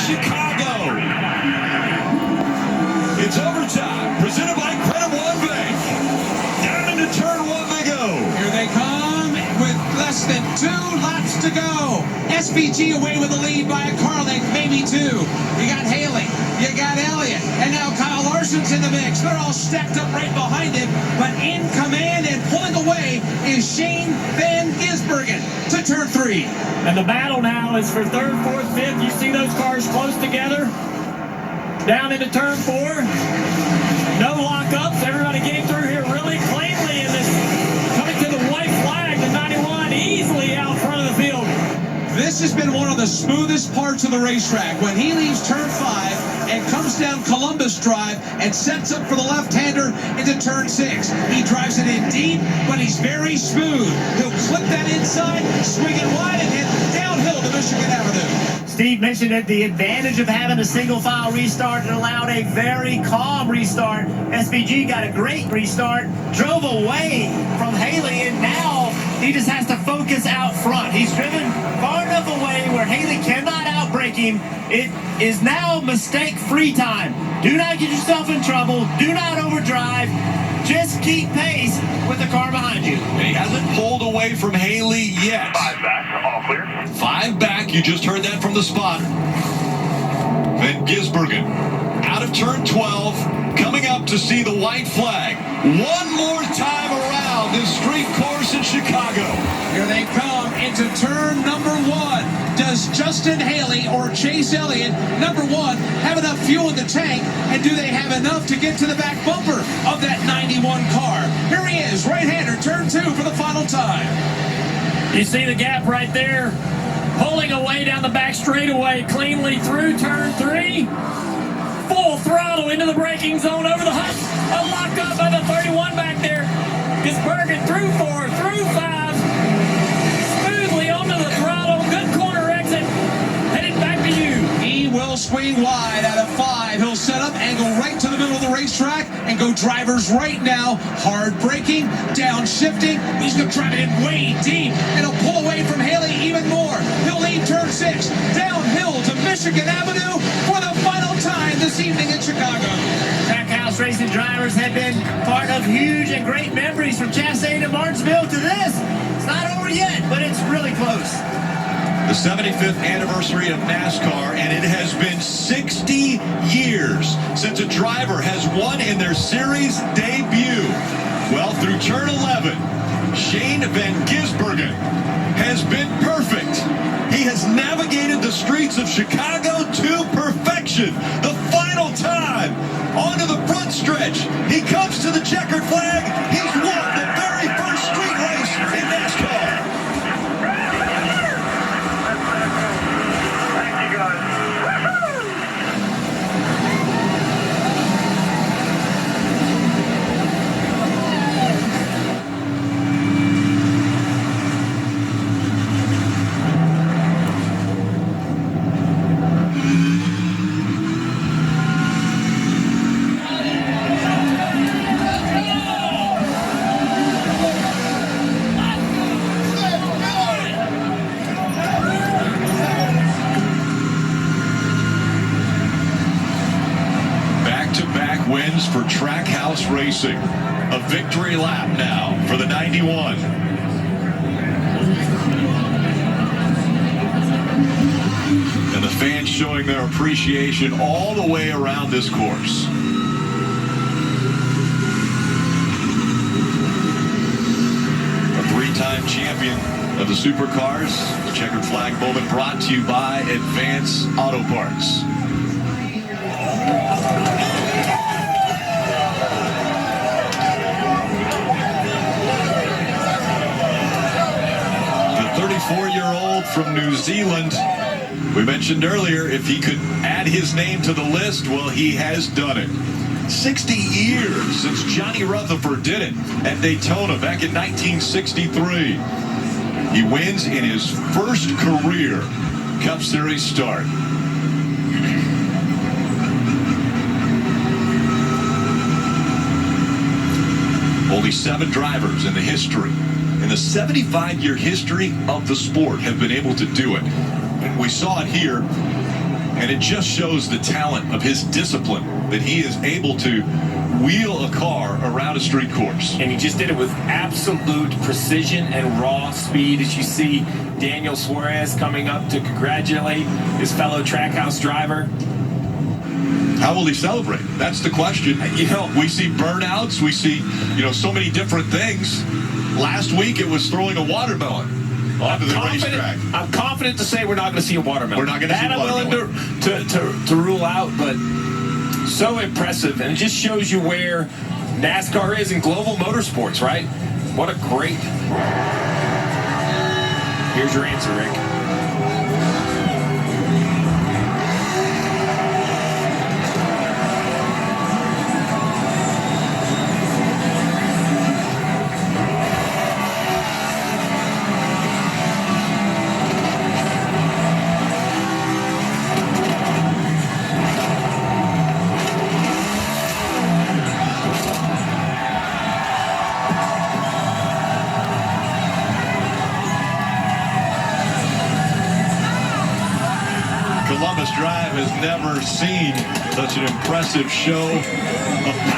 Chicago. It's overtime, presented by Credit One Bank. Down into turn one they go. Here they come with less than 2 laps to go. SVG away with the lead by a car length, maybe 2. You got Haley, you got Elliott, and now Kyle Larson's in the mix. They're all stacked up right behind him, but in command and pulling away is Shane Van Gisbergen to turn 3. And the battle now is for 3rd, 4th, 5th. You see those cars close together. Down into turn 4. No lockups. Everybody getting through here really cleanly in this. Coming to the white flag, the 91 easily out front of the field. This has been one of the smoothest parts of the racetrack. When he leaves turn 5 and comes down Columbus Drive and sets up for the left-hander into turn 6. He drives it in deep, but he's very smooth. He'll clip that inside, swing it wide, and hit downhill to Michigan Avenue. Steve mentioned it, the advantage of having a single file restart. It allowed a very calm restart. SVG got a great restart, drove away from Haley, and now he just has to focus out front. He's driven far enough away where Haley cannot outbrake him. It is now mistake-free time. Do not get yourself in trouble. Do not overdrive. Just keep pace with the car behind you. And he hasn't pulled away from Haley yet. 5 back, all clear. 5 back, you just heard that from the spotter. Van Gisbergen out of turn 12, coming up to see the white flag. One more time around this street course in Chicago. Here they come into turn number 1. Does Justin Haley or Chase Elliott, number 1, have enough fuel in the tank? And do they have enough to get to the back bumper of that 91 car? Here he is, right-hander, turn 2 for the final time. You see the gap right there, pulling away down the back straightaway, cleanly through turn 3. Full throttle into the braking zone, over the hump, locked up by the 31 back there. Gisbergen through 4, through 5, smoothly onto the throttle, good corner exit, headed back to you. He will swing wide out of 5. He'll set up, angle right to the middle of the racetrack, and go drivers right now. Hard braking, downshifting. He's going to drive it in way deep, and he'll pull away from Haley even more. He'll leave turn 6, downhill to Michigan Avenue for the final time this evening in Chicago. Trackhouse racing drivers have been part of huge and great memories from Chastain to Martinsville to this. It's not over yet, but it's really close. The 75th anniversary of NASCAR, and it has been 60 years since a driver has won in their series debut. Well, through turn 11, Shane Van Gisbergen has been perfect. He has navigated the streets of Chicago to perfection. The final time, onto the front stretch. He comes to the checkered flag. He's won the very first street race in NASCAR. Thank you, guys. Wins for Trackhouse Racing. A victory lap now for the 91. And the fans showing their appreciation all the way around this course. A 3-time champion of the supercars. The checkered flag moment brought to you by Advance Auto Parts. The 34-year-old from New Zealand. We mentioned earlier, if he could add his name to the list, well, he has done it. 60 years since Johnny Rutherford did it at Daytona back in 1963. He wins in his first career Cup Series start. Only 7 drivers in the 75-year history of the sport have been able to do it. And we saw it here. And it just shows the talent of his discipline that he is able to wheel a car around a street course. And he just did it with absolute precision and raw speed. As you see Daniel Suarez coming up to congratulate his fellow Trackhouse driver. How will he celebrate? That's the question. You know, we see burnouts. We see, so many different things. Last week it was throwing a watermelon onto the racetrack. I'm confident to say we're not going to see a watermelon. We're not going to see a watermelon. That I'm willing to rule out, but so impressive. And it just shows you where NASCAR is in global motorsports, right? What a great... Here's your answer, Rick. Columbus Drive has never seen such an impressive show of